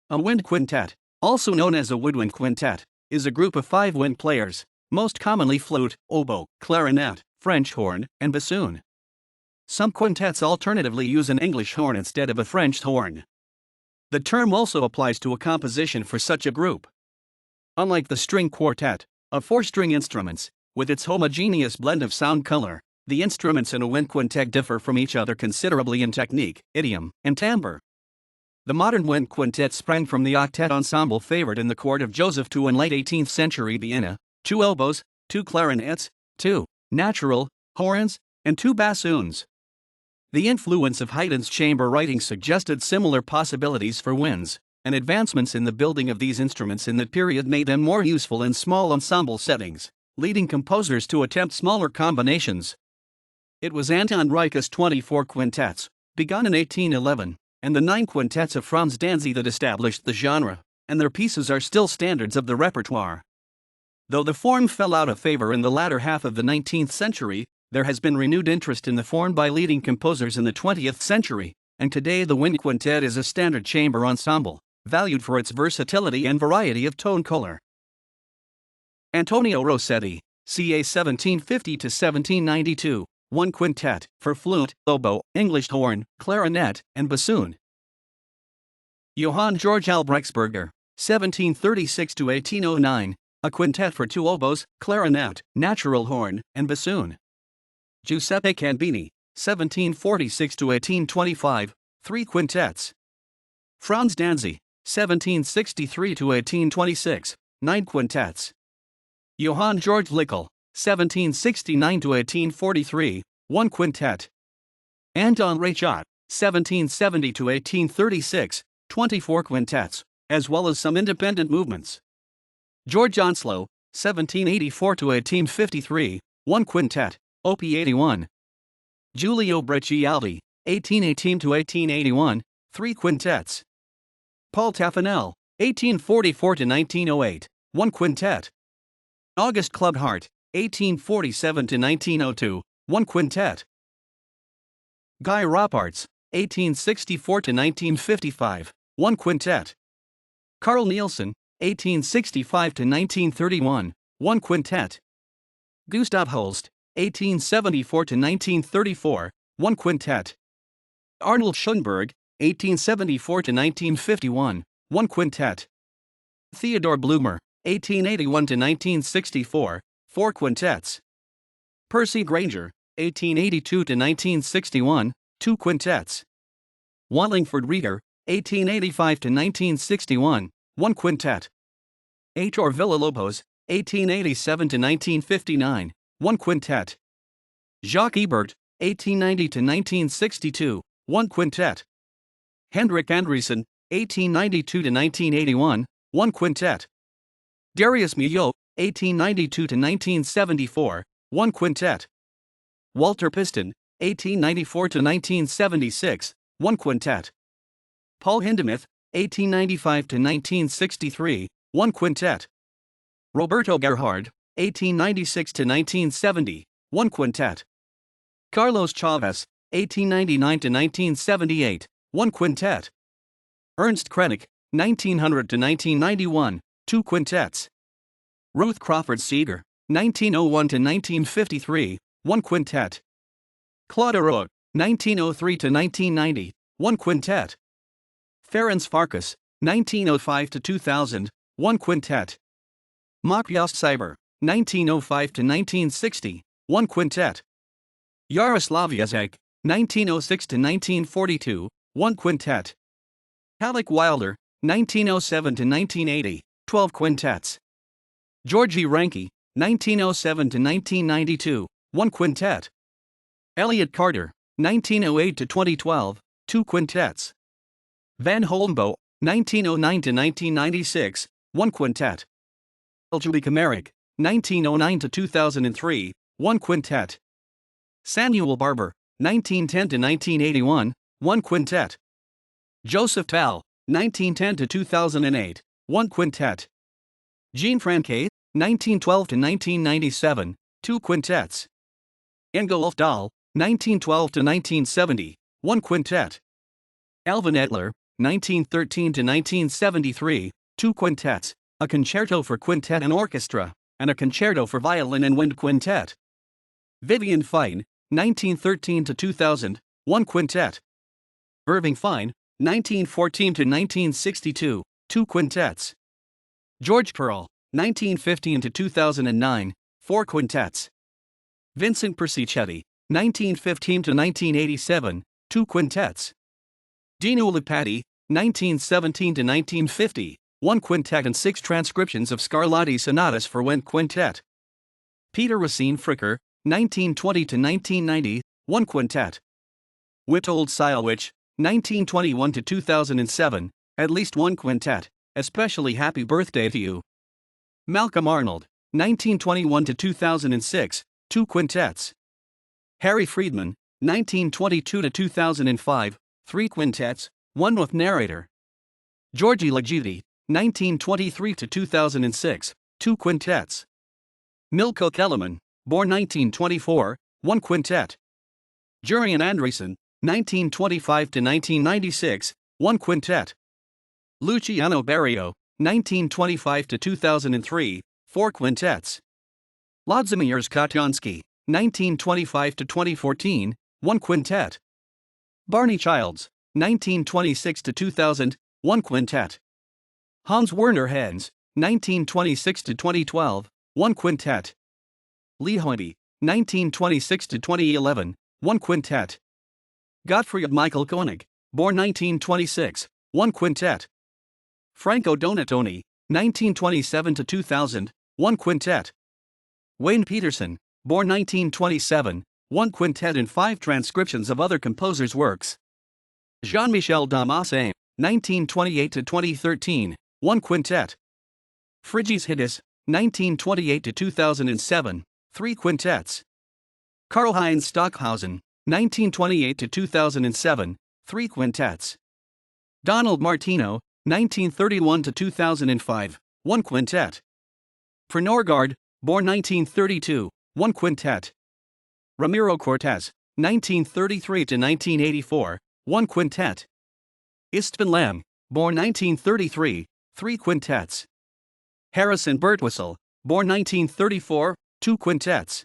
A wind quintet, also known as a woodwind quintet, is a group of 5 wind players, most commonly flute, oboe, clarinet, French horn, and bassoon. Some quintets alternatively use an English horn instead of a French horn. The term also applies to a composition for such a group. Unlike the string quartet, of 4-string instruments, with its homogeneous blend of sound color, the instruments in a wind quintet differ from each other considerably in technique, idiom, and timbre. The modern wind quintet sprang from the octet ensemble favored in the court of Joseph II in late 18th century Vienna: 2 oboes, 2 clarinets, 2 natural horns, and 2 bassoons. The influence of Haydn's chamber writing suggested similar possibilities for winds, and advancements in the building of these instruments in that period made them more useful in small ensemble settings, leading composers to attempt smaller combinations. It was Anton Reich's 24 quintets, begun in 1811, and the 9 quintets of Franz Danzig that established the genre, and their pieces are still standards of the repertoire. Though the form fell out of favor in the latter half of the 19th century, there has been renewed interest in the form by leading composers in the 20th century, and today the wind quintet is a standard chamber ensemble, valued for its versatility and variety of tone color. Antonio Rossetti, ca. 1750 to 1792, 1 quintet, for flute, oboe, English horn, clarinet, and bassoon. Johann Georg Albrechtsberger, 1736 to 1809, a quintet for 2 oboes, clarinet, natural horn, and bassoon. Giuseppe Cambini, 1746 to 1825, 3 quintets. Franz Danzig, 1763 to 1826, 9 quintets. Johann Georg Lickel, 1769 to 1843, 1 quintet. Anton Reichert, 1770 to 1836, 24 quintets, as well as some independent movements. George Onslow, 1784 to 1853, 1 quintet, Op. 81. Giulio Breccialdi, 1818 to 1881, 3 quintets. Paul Taffanel, 1844 to 1908, 1 quintet. August Clubhart, 1847 to 1902, 1 quintet. Guy Ropparts, 1864 to 1955, 1 quintet. Carl Nielsen, 1865 to 1931, 1 quintet. Gustav Holst, 1874 to 1934, 1 quintet. Arnold Schoenberg, 1874 to 1951, 1 quintet. Theodore Blumer, 1881 to 1964, 4 quintets. Percy Grainger, 1882 to 1961, 2 quintets. Wallingford Rieger, 1885 to 1961, 1 quintet. Heitor Villa-Lobos, 1887 to 1959, 1 quintet. Jacques Ebert, 1890 to 1962, 1 quintet. Hendrik Andriessen, 1892 to 1981, 1 quintet. Darius Milhaud, 1892 to 1974, 1 quintet. Walter Piston, 1894 to 1976, 1 quintet. Paul Hindemith, 1895 to 1963, 1 quintet. Roberto Gerhard, 1896 to 1970, 1 quintet. Carlos Chavez, 1899 to 1978, 1 quintet. Ernst Krenek, 1900 to 1991, 2 quintets. Ruth Crawford Seeger, 1901 to 1953, 1 quintet. Claude Roth, 1903 to 1990, 1 quintet. Ferenc Farkas, 1905 to 2000, 1 quintet. Matyas Cyber, 1905 to 1960, 1 quintet. Yaroslav Yazek, 1906 to 1942, 1 quintet. Halleck Wilder, 1907 to 1980, 12 quintets. Georgy Ranke, 1907 to 1992, 1 quintet. Elliot Carter, 1908 to 2012, 2 quintets. Van Holmboe, 1909 to 1996, 1 quintet. Julie Kamarick, 1909 to 2003, 1 quintet. Samuel Barber, 1910 to 1981, 1 quintet. Joseph Tal, 1910 to 2008, 1 quintet. Jean Franquet, 1912 to 1997, 2 quintets. Ingolf Dahl, 1912 to 1970, 1 quintet. Alvin Etler, 1913 to 1973, 2 quintets, a concerto for quintet and orchestra, and a concerto for violin and wind quintet. Vivian Fine, 1913 to 2000, 1 quintet. Irving Fine, 1914 to 1962, 2 quintets. George Pearl, 1915 to 2009, 4 quintets. Vincent Persichetti, 1915 to 1987, 2 quintets. Dino Lipatti, 1917 to 1950, 1 quintet and 6 transcriptions of Scarlatti sonatas for wind quintet. Peter Racine Fricker, 1920 to 1990, 1 quintet. Witold Silewich, 1921 to 2007, at least 1 quintet, especially Happy Birthday to You. Malcolm Arnold, 1921 to 2006, 2 quintets. Harry Friedman, 1922 to 2005, 3 quintets, 1 with narrator. Georgi Ligeti, 1923 to 2006, 2 quintets. Milko Kellerman, born 1924, 1 quintet. Jurian Andresen, 1925 to 1996, 1 quintet. Luciano Berio, 1925 to 2003, 4 quintets. Włodzimierz Kotyonsky, 1925 to 2014, 1 quintet. Barney Childs, 1926 to 2000, 1 quintet. Hans Werner Henze, 1926 to 2012, 1 quintet. Lee Hoybe, 1926 to 2011, 1 quintet. Gottfried Michael Koenig, born 1926, 1 quintet. Franco Donatoni, 1927 to 2000, 1 quintet. Wayne Peterson, born 1927, 1 quintet and 5 transcriptions of other composers' works. Jean-Michel Damascene, 1928 to 2013, 1 quintet. Frigis Hittis, 1928 to 2007, 3 quintets. Karl-Heinz Stockhausen, 1928 to 2007, 3 quintets. Donald Martino, 1931 to 2005, 1 quintet. Prenorgard, born 1932, 1 quintet. Ramiro Cortez, 1933 to 1984, 1 quintet. Istvan Lam, born 1933, 3 quintets. Harrison Birtwistle, born 1934, 2 quintets.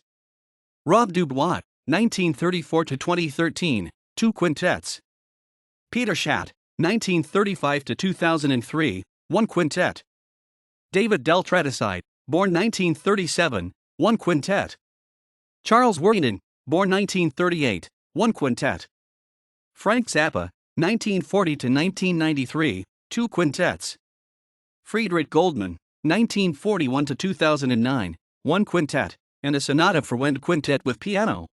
Rob Dubois, 1934 to 2013, 2 quintets. Peter Schatt, 1935 to 2003, 1 quintet. David Deltradicide, born 1937, 1 quintet. Charles Worthington, born 1938, 1 quintet. Frank Zappa, 1940 to 1993, 2 quintets. Friedrich Goldman, 1941 to 2009, 1 quintet, and a sonata for wind quintet with piano.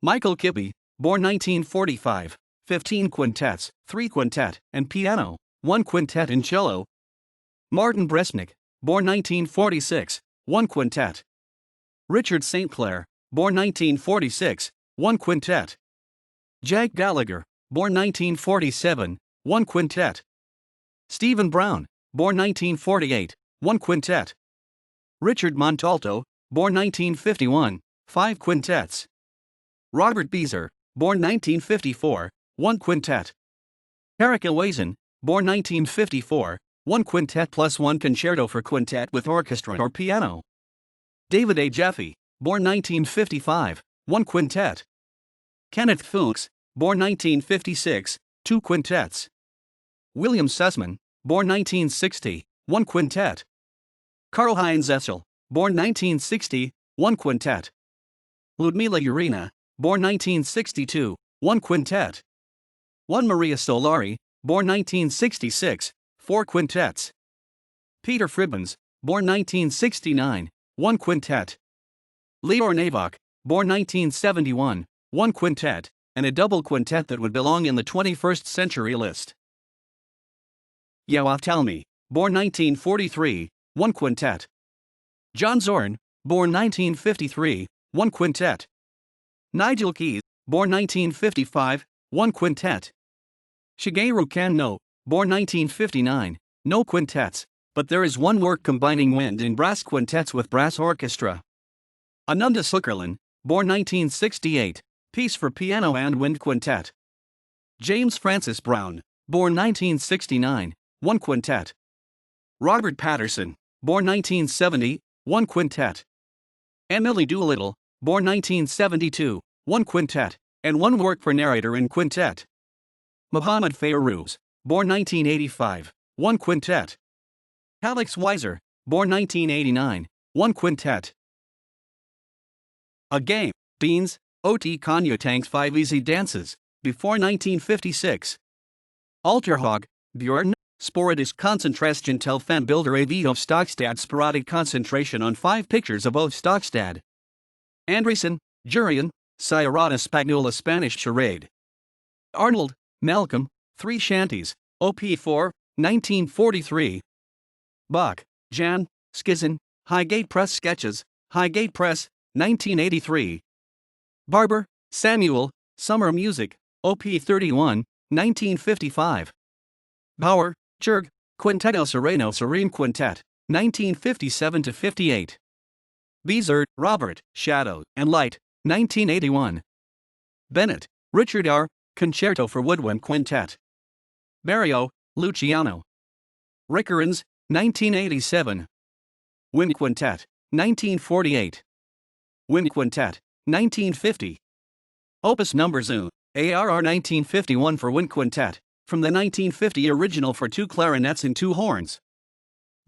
Michael Kibbey, born 1945, 15 quintets, 3 quintet and piano, 1 quintet and cello. Martin Bresnik, born 1946, 1 quintet. Richard St. Clair, born 1946, 1 quintet. Jack Gallagher, born 1947, 1 quintet. Stephen Brown, born 1948, 1 quintet. Richard Montalto, born 1951, 5 quintets. Robert Beezer, born 1954, 1 quintet. Eric Ewazen, born 1954, 1 quintet plus 1 concerto for quintet with orchestra or piano. David A. Jeffy, born 1955, 1 quintet. Kenneth Fuchs, born 1956, 2 quintets. William Sussman, born 1960, 1 quintet. Karl-Heinz Essel, born 1960, 1 quintet. Ludmila Urina, born 1962, 1 quintet. Juan Maria Solari, born 1966, 4 quintets. Peter Fribbens, born 1969, 1 quintet. Leor Navok, born 1971, 1 quintet, and a double quintet that would belong in the 21st century list. Yoav Talmy, born 1943, 1 quintet. John Zorn, born 1953, 1 quintet. Nigel Keys, born 1955, 1 quintet. Shigeru Kanno, born 1959, no quintets, but there is one work combining wind and brass quintets with brass orchestra. Ananda Sukerlin, born 1968, piece for piano and wind quintet. James Francis Brown, born 1969, 1 quintet. Robert Patterson, born 1970, 1 quintet. Emily Doolittle, born 1972, 1 quintet, and 1 work for narrator in quintet. Muhammad Fayrouz, born 1985, 1 quintet. Alex Weiser, born 1989, 1 quintet. A game, Beans, O.T. Konyotank's 5 Easy Dances, before 1956. Alterhog, Björn, Sporadisk Koncentration till 5 Bilder av of Stockstad Sporadic Concentration on 5 pictures of Ove Stockstad. Andresen, Jurian, Sciarata Spagnola Spanish Charade. Arnold, Malcolm, 3 Shanties, OP4, 1943. Bach, Jan, Skizzen, Highgate Press Sketches, Highgate Press, 1983. Barber, Samuel, Summer Music, OP31, 1955. Bauer, Jurg, Quintetto Sereno Serene Quintet, 1957-58. Beezer, Robert, Shadow and Light, 1981. Bennett, Richard R., Concerto for Woodwind Quintet. Barrio, Luciano. Rickerens, 1987. Wind Quintet, 1948. Wind Quintet, 1950. Opus Number Zoo, ARR 1951 for Wind Quintet, from the 1950 original for 2 clarinets and 2 horns.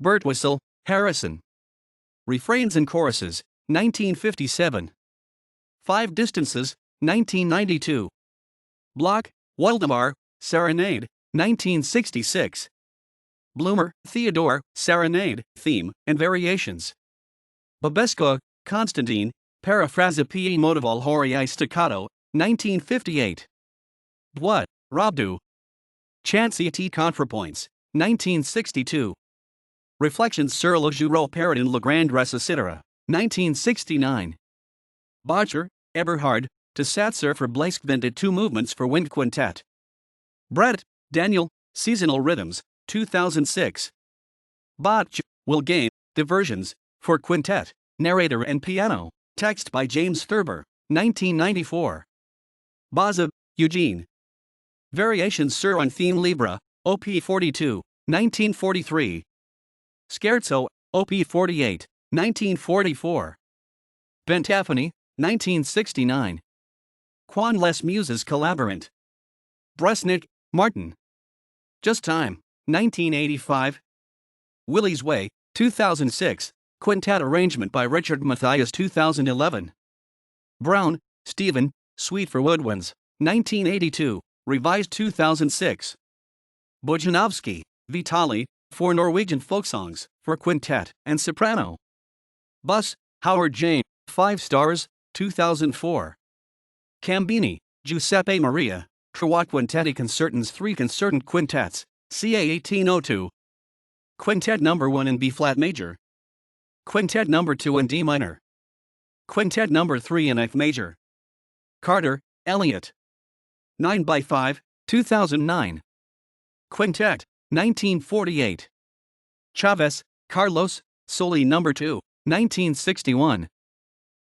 Birtwistle, Harrison. Refrains and Choruses, 1957. 5 Distances, 1992. Bloch, Waldemar, Serenade, 1966. Bloomer, Theodore, Serenade, Theme, and Variations. Babesco, Constantine, Paraphrase P. Motival Horii Staccato, 1958. What, Robdu. Chansey Contrapoints, 1962. Reflections sur le jour Parrot in Le Grand Recitera, 1969. Bocher, Eberhard, to Satzer for Blaskvindet 2 movements for Wind Quintet. Brett, Daniel, Seasonal Rhythms, 2006. Botch, Wilgain, Diversions, for Quintet, Narrator and Piano, text by James Thurber, 1994. Baza, Eugene. Variations sur un theme libre, Op. 42, 1943. Scherzo, Op. 48, 1944. Bentaphony, 1969. Quan les Muses Collaborant. Bresnik, Martin. Just Time, 1985. Willie's Way, 2006, quintet arrangement by Richard Matthias 2011. Brown, Stephen, Suite for Woodwinds, 1982, revised 2006. Bojanovsky, Vitali, 4 Norwegian folk songs, for quintet and soprano. Buss, Howard Jane, 5 stars, 2004. Cambini, Giuseppe Maria, Trois Quintetti Concertants 3 Concertant Quintets, ca 1802. Quintet No. 1 in B-flat major. Quintet No. 2 in D minor. Quintet No. 3 in F major. Carter, Elliot. 9x5, 2009. Quintet, 1948. Chavez, Carlos, Soli No. 2, 1961.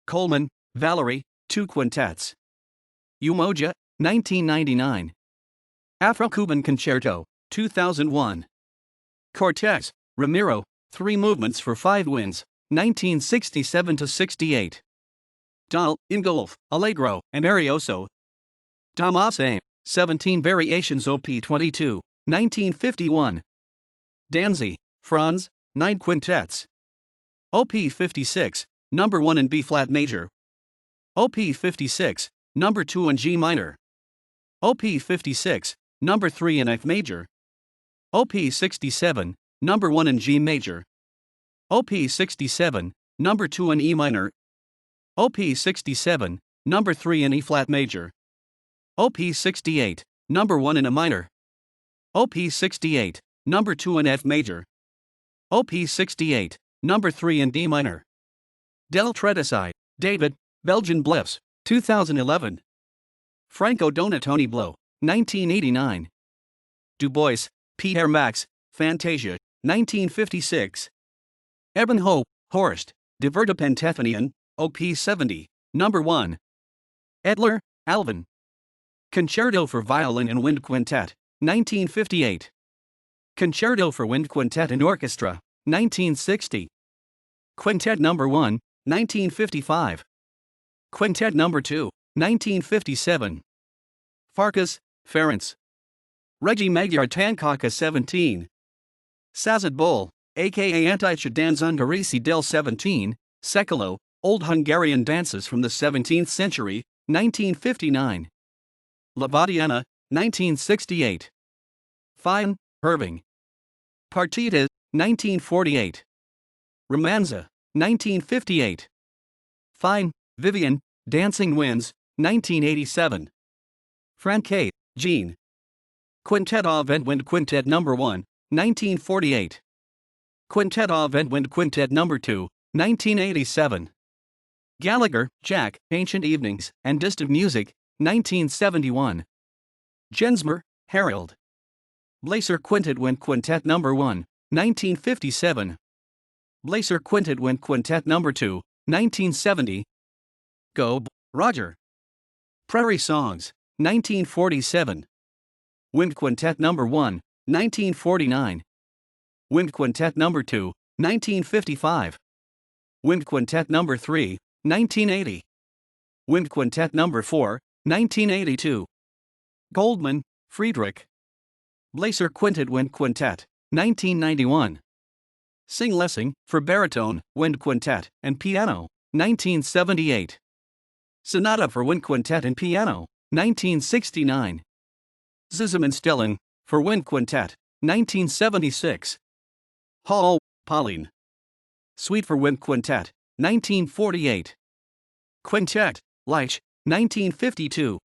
Coleman, Valerie, 2 quintets. Umoja, 1999. Afro-Cuban Concerto, 2001. Cortez, Ramiro, 3 movements for 5 winds, 1967-68. Dahl, Ingolf, Allegro, and Arioso. Tomase, 17 Variations Op. 22, 1951. Danzi, Franz, 9 quintets. Op. 56, No. 1 in B-flat major. Op. 56, No. 2 in G minor. Op. 56, No. 3 in F major. Op. 67, No. 1 in G major. Op. 67, No. 2 in E minor. Op. 67, No. 3 in E-flat major. Op. 68, No. 1 in A minor. Op. 68, No. 2 in F major. Op. 68, No. 3 in D minor. Del Tredesai, David, Belgian Bliss, 2011. Franco Donatoni Blow, 1989. Dubois, Pierre Max, Fantasia, 1956. Eben Hope, Horst, Diverta Pentaphonion, Op. 70, No. 1. Edler, Alvin. Concerto for Violin and Wind Quintet, 1958. Concerto for Wind Quintet and Orchestra, 1960. Quintet No. 1, 1955. Quintet No. 2, 1957. Farkas, Ferenc. Regi Magyar Tankaka 17. Század Bol, aka Anticsodánzundarési del 17, Szekelo, Old Hungarian Dances from the 17th Century, 1959. Lavadiana, 1968. Fine, Irving. Partitas, 1948. Romanza, 1958. Fine, Vivian, Dancing Winds, 1987. Franquet, Jean. Quintet of Wind Quintet No. 1, 1948. Quintet of Wind Quintet No. 2, 1987. Gallagher, Jack, Ancient Evenings and Distant Music, 1971. Gensmer, Harold. Blaser Quintet Wind Quintet No. 1, 1957. Blaser Quintet Wind Quintet No. 2, 1970. Goeb, Roger. Prairie Songs, 1947. Wind Quintet No. 1, 1949. Wind Quintet No. 2, 1955. Wind Quintet No. 3, 1980. Wind Quintet No. 4, 1982. Goldman, Friedrich. Blaser Quintet Wind Quintet, 1991. Sing-Lessing, for baritone, wind quintet, and piano, 1978. Sonata for wind quintet and piano, 1969. Zusammenstellung, for wind quintet, 1976. Hall, Pauline. Suite for wind quintet, 1948. Quintet, Leich, 1952.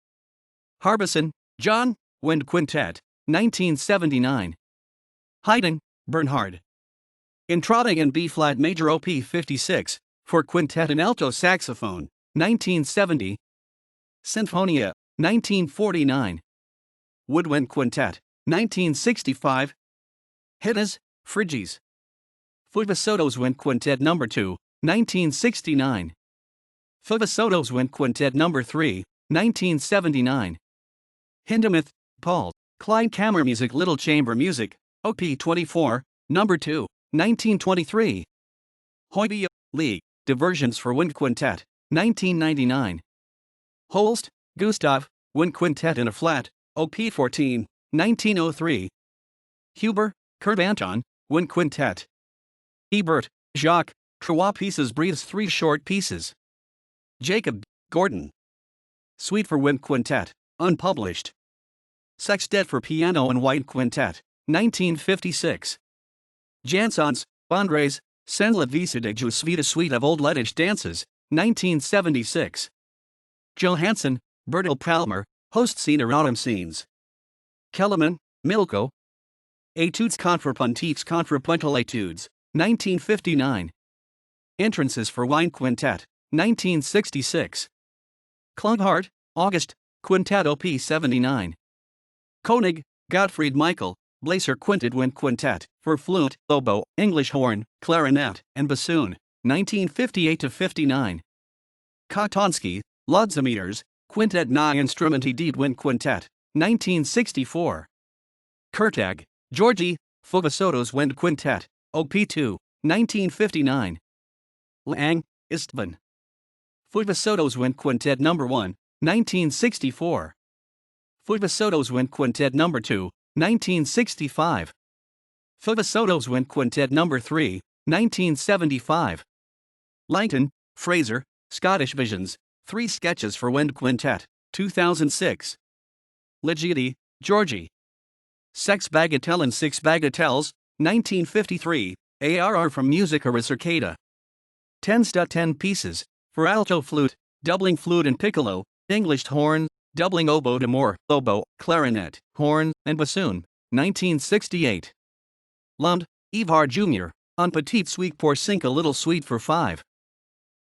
Harbison, John, wind quintet, 1979. Haydn, Bernhard. Introiting in B-flat major op. 56, for quintet and alto saxophone, 1970. Sinfonia, 1949. Woodwind Quintet, 1965. Hittas, Friges. Fuivasotos Wind Quintet No. 2, 1969. Fuivasotos Wind Quintet No. 3, 1979. Hindemith, Paul, Klein Kammermusik Little Chamber Music, op. 24, No. 2, 1923. Hoybie, Lee, Diversions for Wind Quintet, 1999. Holst, Gustav, Wind Quintet in a Flat, op. 14, 1903. Huber, Kurt Anton, Wind Quintet. Ebert, Jacques, 3 pieces breathes 3 short pieces. Jacob, Gordon. Suite for Wind Quintet, unpublished. Sextet for Piano and Wind Quintet, 1956. Jansons, Andres, Senla Visa de Jusvita Suite of Old Lettish Dances, 1976. Johansson, Bertil Palmer, Host Scene or Autumn Scenes. Kellerman, Milko. Etudes contrapuntiques contrapuntal etudes, 1959. Entrances for Wind Quintet, 1966. Klunghart, August, Quintet op. 79. Koenig, Gottfried Michael, Blaser Quintet Wind Quintet, for flute, oboe, English horn, clarinet, and bassoon, 1958-59. Kotonsky, Lodzimeters, Quintet na Instrumenti di Wind Quintet, 1964. Kurtag, Georgi, Fuivasotos Wind Quintet, op. 2, 1959. Lang, Istvan. Fuivasotos Wind Quintet No. 1, 1964. Fuivasotos Wind Quintet No. 2, 1965. Fuivasotos Wind Quintet No. 3, 1975. Langton, Fraser, Scottish Visions, 3 Sketches for Wind Quintet, 2006. Ligeti, Georgi. Sex Bagatelle and 6 Bagatelles, 1953, ARR from Musica Ricercata. 10 pieces, for alto flute, doubling flute and piccolo, English horn, doubling oboe d'amore, oboe, clarinet, horn, and bassoon, 1968. Lund, Ivar Jr., Un Petit Suite pour 5 A Little Suite for 5.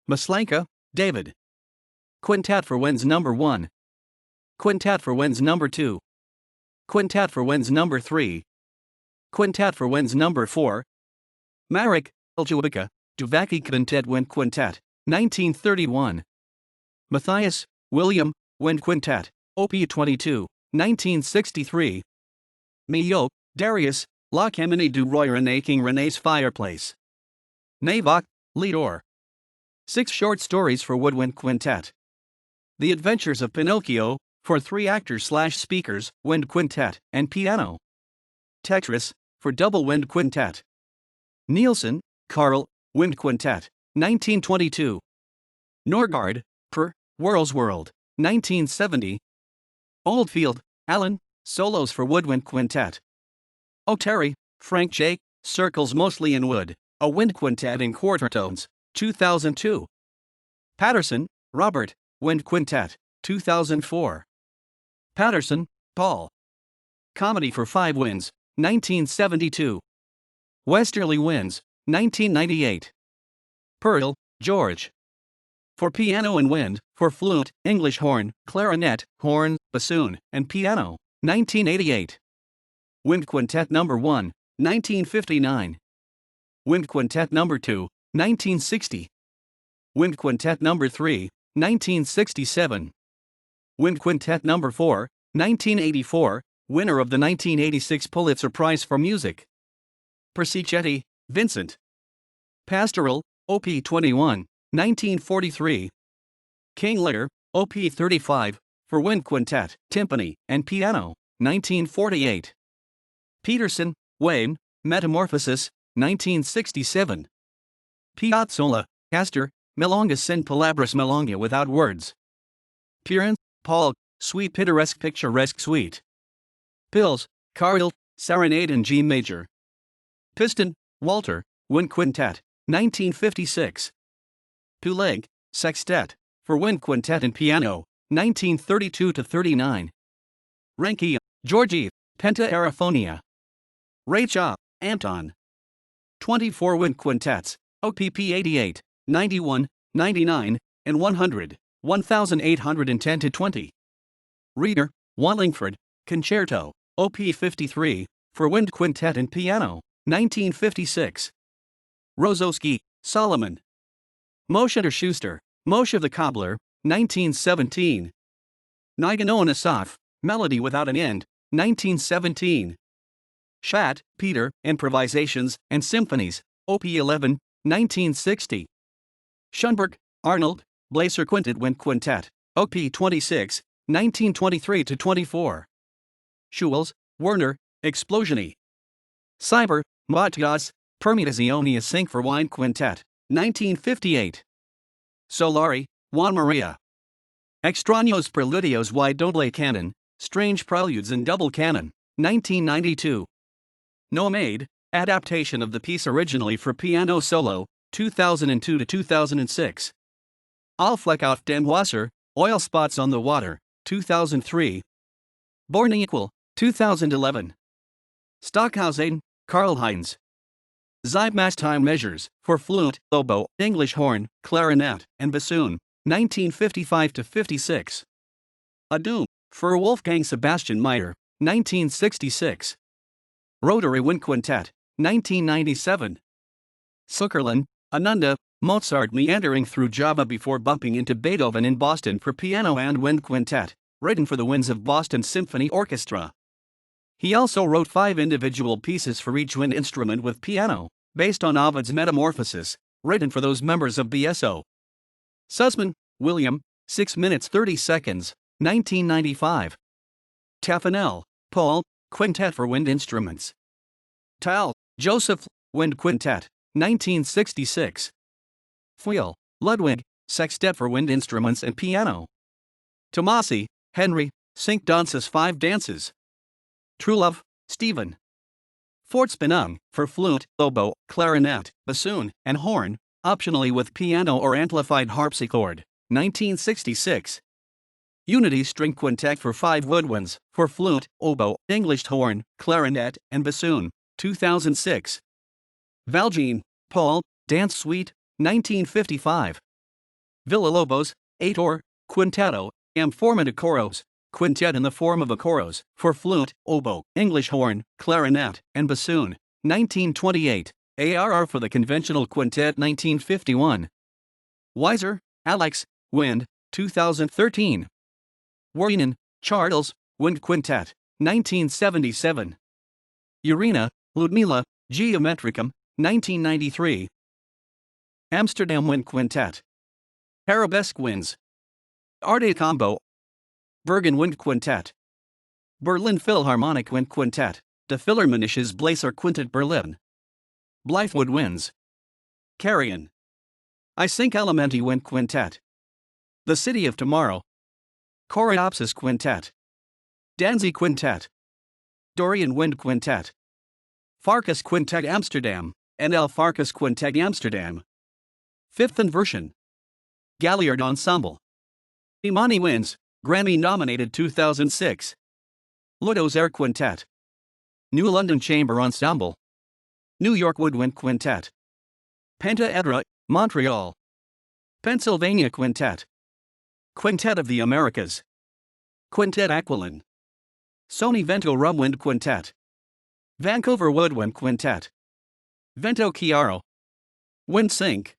Maslanka, David. Quintet for Winds No. 1. Quintet for Winds No. 2. Quintet for Winds No. 3. Quintet for Winds No. 4. Marek, Eljubica, Duvaki Quintet Wind Quintet, 1931. Matthias, William, Wind Quintet, op. 22, 1963. Mio, Darius, La Camini du Roy René King René's Fireplace. Navok, Leador. 6 short stories for woodwind quintet. The Adventures of Pinocchio, for 3 actors/speakers, wind quintet, and piano. Tetris, for double wind quintet. Nielsen, Carl, wind quintet, 1922. Norgard, per, Whirl's World, 1970. Oldfield, Alan, solos for woodwind quintet. O'Terry, Frank J., circles mostly in wood, a wind quintet in quarter tones, 2002. Patterson, Robert, wind quintet, 2004. Patterson, Paul. Comedy for 5 winds, 1972. Westerly Winds, 1998. Pearl, George. For piano and wind, for flute, English horn, clarinet, horn, bassoon, and piano, 1988. Wind Quintet No. 1, 1959. Wind Quintet No. 2, 1960. Wind Quintet No. 3, 1967. Wind Quintet No. 4, 1984, winner of the 1986 Pulitzer Prize for Music. Persichetti, Vincent. Pastoral, Op. 21, 1943. King Lear, Op. 35, for wind quintet, timpani, and piano, 1948. Peterson, Wayne, Metamorphosis, 1967. Piazzolla, Castor, Milonga sin palabras milonga without words. Piran, Paul, Sweet Pittoresque Picturesque Suite. Pills, Carl, Serenade in G major. Piston, Walter, wind quintet, 1956. Puleg, Sextet, for wind quintet and piano, 1932-39. Renke, Georgie, Penta Aerophonia. Rachel, Anton. 24 wind quintets, OPP 88, 91, 99, and 100, 1810-20. Reader, Wallingford, Concerto, OP 53, for wind quintet and piano, 1956. Rozowski, Solomon. Moshe Schuster, Moshe the Cobbler, 1917. Niganon Asaf, Melody Without an End, 1917. Schatt, Peter, Improvisations and Symphonies, Op. 11, 1960. Schunberg, Arnold, Blaser Quintet Wind Quintet, Op. 26, 1923-24. Schulz, Werner, Explosioni. Cyber, Matthias, Permutazione Sync for Wind Quintet, 1958. Solari, Juan Maria. Extraños Preludios y Doble Canon, Strange Preludes in Double Canon, 1992. Nomade, adaptation of the piece originally for piano solo, 2002-2006. Allfleck auf dem Wasser, Oil Spots on the Water, 2003. Born Equal, 2011. Stockhausen, Karl-Heinz. Zeitmaß Time Measures, for flute, oboe, English horn, clarinet, and bassoon, 1955-56. Adum, for Wolfgang Sebastian Mayer, 1966. Rotary Wind Quintet, 1997. Zuckerlin, Ananda, Mozart meandering through Java before bumping into Beethoven in Boston for piano and wind quintet, written for the Winds of Boston Symphony Orchestra. He also wrote 5 individual pieces for each wind instrument with piano, based on Ovid's Metamorphosis, written for those members of BSO. Sussman, William, 6 minutes 30 seconds, 1995. Taffanel, Paul, Quintet for Wind Instruments. Tal, Joseph, Wind Quintet, 1966. Fuel, Ludwig, Sextet for Wind Instruments and Piano. Tomasi, Henry, Cinq Dances 5 Dances. Truelove, Stephen. Fortspannung, for flute, oboe, clarinet, bassoon, and horn, optionally with piano or amplified harpsichord, 1966. Unity String Quintet for 5 woodwinds, for flute, oboe, English horn, clarinet, and bassoon, 2006. Valjean, Paul, Dance Suite, 1955. Villalobos, 8 or, Quintetto, am forma de choros, quintet in the form of a choros, for flute, oboe, English horn, clarinet, and bassoon, 1928. ARR for the conventional quintet, 1951. Weiser, Alex, Wind, 2013. Warinen, Charles, Wind Quintet, 1977. Urena, Ludmila, Geometricum, 1993. Amsterdam Wind Quintet. Arabesque Winds. Arte Combo. Bergen Wind Quintet. Berlin Philharmonic Wind Quintet. De Philharmonisches Bläser Quintet Berlin. Blythewood Winds. Carrion. I Cinque Elementi Wind Quintet. The City of Tomorrow. Coreopsis Quintet. Danzig Quintet. Dorian Wind Quintet. Farkas Quintet Amsterdam, NL Farkas Quintet Amsterdam. Fifth Inversion. Galliard Ensemble. Imani Winds, Grammy nominated 2006. Ludo's Air Quintet. New London Chamber Ensemble. New York Woodwind Quintet. Pentaedra, Montreal. Pennsylvania Quintet. Quintet of the Americas. Quintet Aquilin. Sony Vento Rumwind Quintet. Vancouver Woodwind Quintet. Vento Chiaro. Wind Sync.